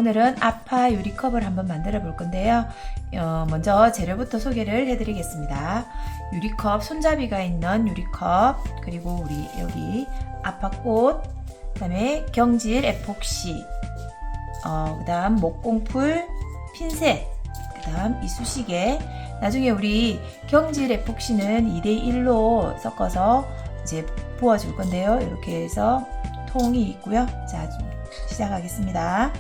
오늘은 아파 유리컵을 한번 만들어 볼 건데요. 먼저 재료부터 소개를 해드리겠습니다. 유리컵, 손잡이가 있는 유리컵, 그리고 우리 여기 아파꽃, 그 다음에 경질 에폭시, 그 다음 목공풀, 핀셋, 그 다음 이쑤시개. 나중에 우리 경질 에폭시는 2대1로 섞어서 이제 부어줄 건데요. 이렇게 해서 통이 있고요. 자, 시작하겠습니다.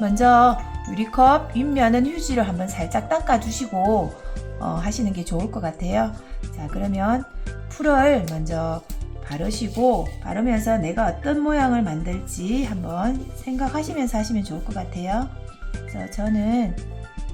먼저 유리컵 윗면은 휴지로 한번 살짝 닦아 주시고 하시는 게 좋을 것 같아요. 자, 그러면 풀을 먼저 바르시고, 바르면서 내가 어떤 모양을 만들지 한번 생각하시면서 하시면 좋을 것 같아요. 그래서 저는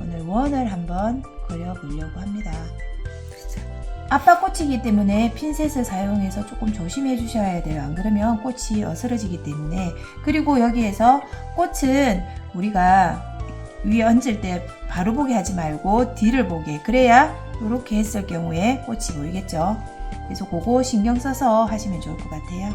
오늘 원을 한번 그려보려고 합니다. 아빠 꽃이기 때문에 핀셋을 사용해서 조금 조심해 주셔야 돼요. 안 그러면 꽃이 어스러지기 때문에. 그리고 여기에서 꽃은 우리가 위에 얹을 때 바로 보게 하지 말고 뒤를 보게, 그래야 이렇게 했을 경우에 꽃이 보이겠죠. 그래서 그거 신경 써서 하시면 좋을 것 같아요.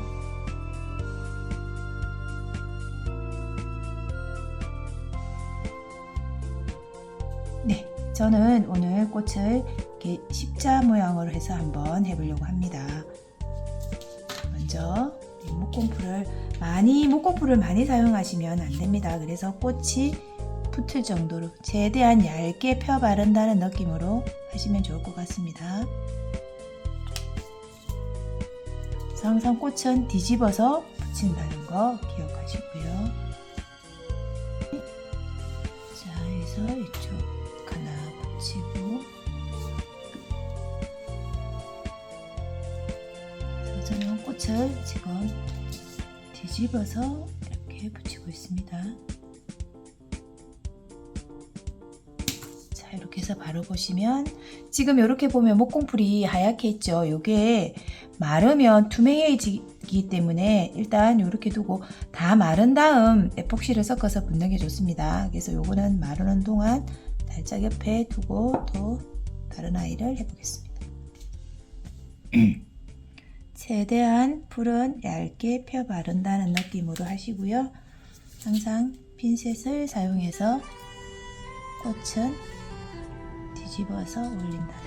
네, 저는 오늘 꽃을 이렇게 십자 모양으로 해서 한번 해보려고 합니다. 먼저 목공풀을 많이 사용하시면 안 됩니다. 그래서 꽃이 붙을 정도로 최대한 얇게 펴 바른다는 느낌으로 하시면 좋을 것 같습니다. 그래서 항상 꽃은 뒤집어서 붙인다는 거 기억하시고요. 자, 해서 이쪽 하나 붙이고, 그래서 저는 꽃을 지금 뒤집어서 이렇게 붙이고 있습니다. 자, 이렇게 해서 바로 보시면 지금 이렇게 보면 목공풀이 하얗게 있죠. 요게 마르면 투명해지기 때문에 일단 이렇게 두고 다 마른 다음 에폭시를 섞어서 붓는 게 좋습니다. 그래서 요거는 마르는 동안 살짝 옆에 두고 또 다른 아이를 해보겠습니다. 최대한 풀은 얇게 펴 바른다는 느낌으로 하시고요. 항상 핀셋을 사용해서 꽃은 뒤집어서 올린다.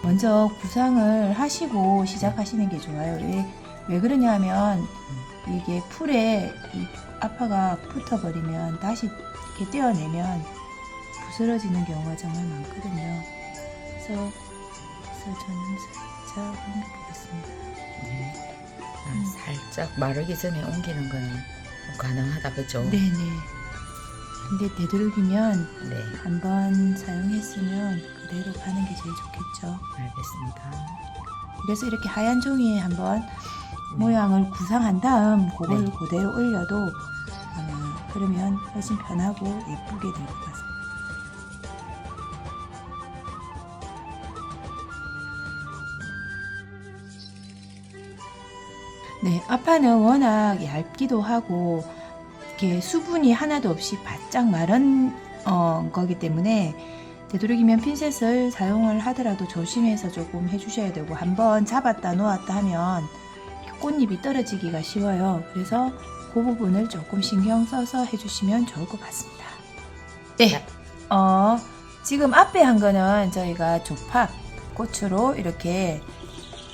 먼저 구상을 하시고 시작하시는 게 좋아요. 왜 그러냐 하면 이게 풀에 이 아파가 붙어버리면 다시 이렇게 떼어내면 부스러지는 경우가 정말 많거든요. 그래서 저는 살짝 옮겨보겠습니다. 네. 살짝 마르기 전에 옮기는 거는 가능하다, 그죠? 네네. 근데 되도록이면 네, 한번 사용했으면 그대로 가는 게 제일 좋겠죠. 알겠습니다. 그래서 이렇게 하얀 종이에 한번 모양을 구상한 다음 그걸 네. 그대로 올려도 그러면 훨씬 편하고 예쁘게 될 것 같습니다. 네, 아파는 워낙 얇기도 하고 이렇게 수분이 하나도 없이 바짝 마른 거기 때문에 되도록이면 핀셋을 사용을 하더라도 조심해서 조금 해주셔야 되고, 한번 잡았다 놓았다 하면 꽃잎이 떨어지기가 쉬워요. 그래서 그 부분을 조금 신경 써서 해주시면 좋을 것 같습니다. 네, 지금 앞에 한 거는 저희가 조팝 꽃으로 이렇게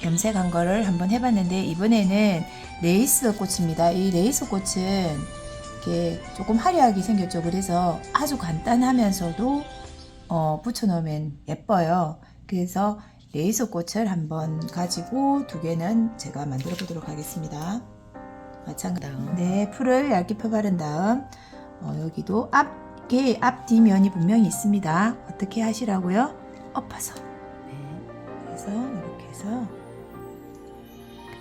염색한 거를 한번 해봤는데, 이번에는 레이스 꽃입니다. 이 레이스 꽃은 이렇게 조금 화려하게 생겼죠. 그래서 아주 간단하면서도 붙여놓으면 예뻐요. 그래서 레이스 꽃을 한번 가지고 두 개는 제가 만들어 보도록 하겠습니다. 마찬가지로 네, 풀을 얇게 펴 바른 다음 여기도 앞뒤면이 분명히 있습니다. 어떻게 하시라고요? 엎어서. 네, 그래서 이렇게 해서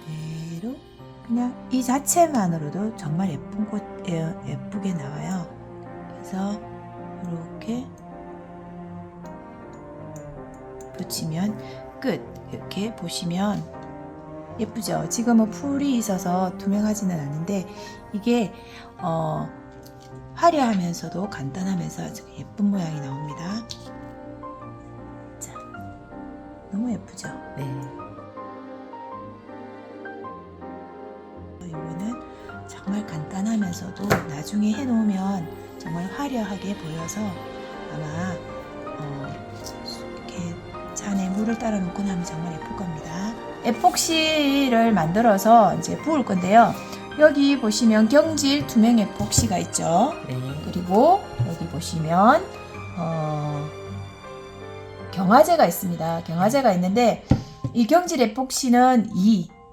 그대로 그냥 이 자체만으로도 정말 예쁜 꽃, 예쁘게 나와요. 그래서 이렇게 붙이면 끝. 이렇게 보시면 예쁘죠? 지금은 풀이 있어서 투명하지는 않은데 이게 화려하면서도 간단하면서 아주 예쁜 모양이 나옵니다. 자, 너무 예쁘죠? 네. 이거는 정말 간단하면서도 나중에 해놓으면 정말 화려하게 보여서 아마 이렇게 잔에 물을 따라 놓고 나면 정말 예쁠 겁니다. 에폭시를 만들어서 이제 부을 건데요. 여기 보시면 경질 투명 에폭시가 있죠. 네. 그리고 여기 보시면 경화제가 있습니다. 경화제가 있는데 이 경질 에폭시는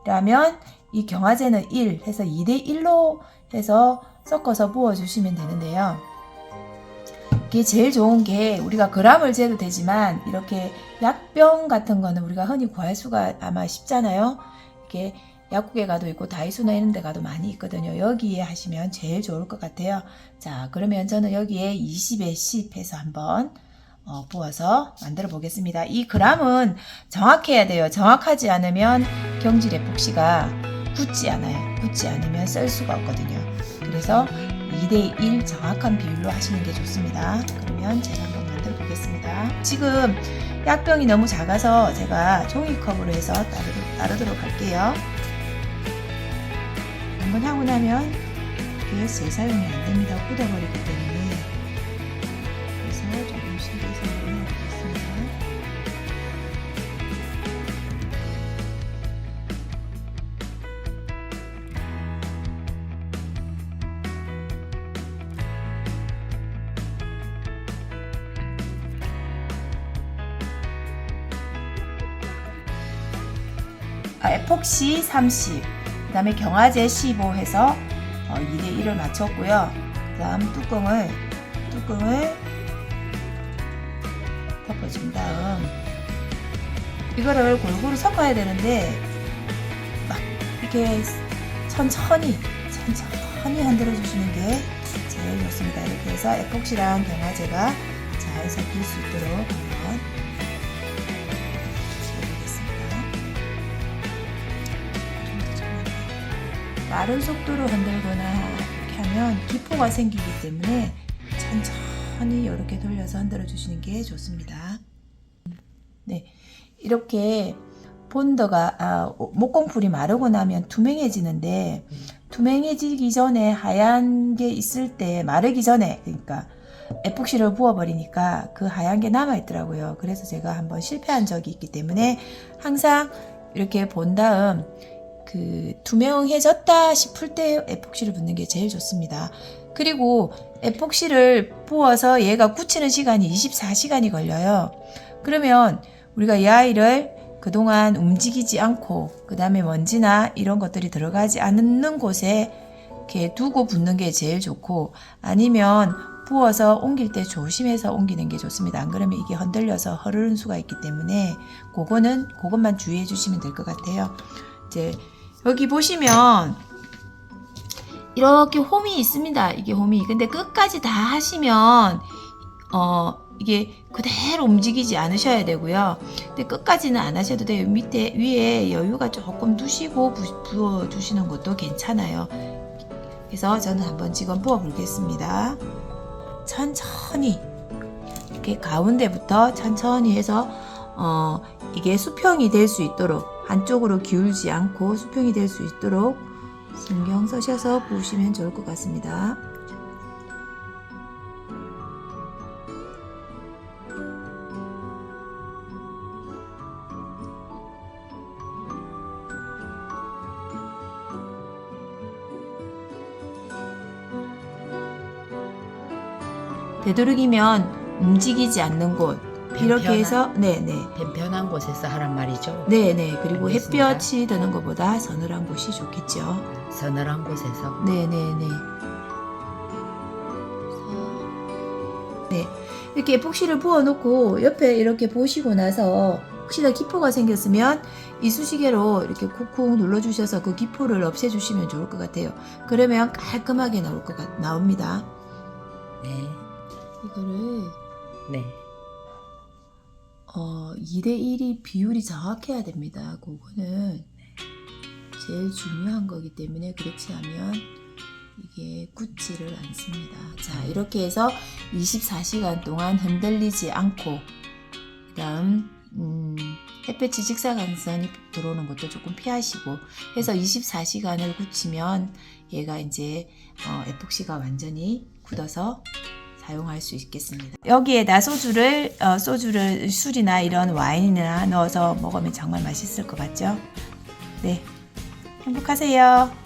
2라면 이 경화제는 1 해서 2대1로 해서 섞어서 부어주시면 되는데요. 이게 제일 좋은 게 우리가 그람을 재도 되지만 이렇게 약병 같은 거는 우리가 흔히 구할 수가 아마 쉽잖아요. 이게 약국에 가도 있고 다이소나 이런 데 가도 많이 있거든요. 여기에 하시면 제일 좋을 것 같아요. 자, 그러면 저는 여기에 20에 10 해서 한번 부어서 만들어 보겠습니다. 이 그람은 정확해야 돼요. 정확하지 않으면 경질 에폭시가 굳지 않아요. 굳지 않으면 쓸 수가 없거든요. 그래서 2대1 정확한 비율로 하시는 게 좋습니다. 그러면 제가 한번 만들어 보겠습니다. 지금 약병이 너무 작아서 제가 종이컵으로 해서 따르도록 할게요. 한번 하고 나면 이게 재사용이 안 됩니다. 굳어버리기 때문에. 그래서 조금씩 해서 넣어보겠습니다. 에폭시 30, 그 다음에 경화제 15 해서 2대1을 맞췄고요. 그 다음 뚜껑을 덮어준 다음 이거를 골고루 섞어야 되는데 막 이렇게 천천히 흔들어 주시는 게 제일 좋습니다. 이렇게 해서 에폭시랑 경화제가 잘 섞일 수 있도록 한번 빠른 속도로 흔들거나 이렇게 하면 기포가 생기기 때문에 천천히 이렇게 돌려서 흔들어 주시는 게 좋습니다. 네, 이렇게 본드가 목공풀이 마르고 나면 투명해지는데 투명해지기 전에 하얀 게 있을 때 마르기 전에 그러니까 에폭시를 부어버리니까 그 하얀 게 남아있더라고요. 그래서 제가 한번 실패한 적이 있기 때문에 항상 이렇게 본 다음 그 투명해졌다 싶을 때 에폭시를 붓는 게 제일 좋습니다. 그리고 에폭시를 부어서 얘가 굳히는 시간이 24시간이 걸려요. 그러면 우리가 이 아이를 그동안 움직이지 않고 그 다음에 먼지나 이런 것들이 들어가지 않는 곳에 이렇게 두고 붓는 게 제일 좋고 아니면 부어서 옮길 때 조심해서 옮기는 게 좋습니다. 안 그러면 이게 흔들려서 흐르는 수가 있기 때문에 그것만 주의해 주시면 될 것 같아요. 이제 여기 보시면 이렇게 홈이 있습니다. 이게 홈이. 근데 끝까지 다 하시면 이게 그대로 움직이지 않으셔야 되고요. 근데 끝까지는 안 하셔도 돼요. 위에 여유가 조금 두시고 부어 주시는 것도 괜찮아요. 그래서 저는 한번 지금 부어 보겠습니다. 천천히 이렇게 가운데부터 천천히 해서 이게 수평이 될 수 있도록 한쪽으로 기울지 않고 수평이 될 수 있도록 신경 쓰셔서 부으시면 좋을 것 같습니다. 되도록이면 움직이지 않는 곳 이렇게 해서 편한 곳에서 하란 말이죠. 네네. 그리고 알겠습니다. 햇볕이 드는 것보다 서늘한 곳이 좋겠죠. 서늘한 곳에서. 네네네. 네. 이렇게 에폭시를 부어놓고 옆에 이렇게 보시고 나서 혹시나 기포가 생겼으면 이쑤시개로 이렇게 쿡쿡 눌러주셔서 그 기포를 없애주시면 좋을 것 같아요. 그러면 깔끔하게 나옵니다. 네. 이거를 네. 2대1이 비율이 정확해야 됩니다. 그거는 제일 중요한 거기 때문에 그렇지 않으면 이게 굳지를 않습니다. 자, 이렇게 해서 24시간 동안 흔들리지 않고, 그다음 햇볕이 직사광선이 들어오는 것도 조금 피하시고 해서 24시간을 굳히면 얘가 이제 에폭시가 완전히 굳어서 사용할 수 있겠습니다. 여기에다 소주를 술이나 이런 와인이나 넣어서 먹으면 정말 맛있을 것 같죠? 네, 행복하세요.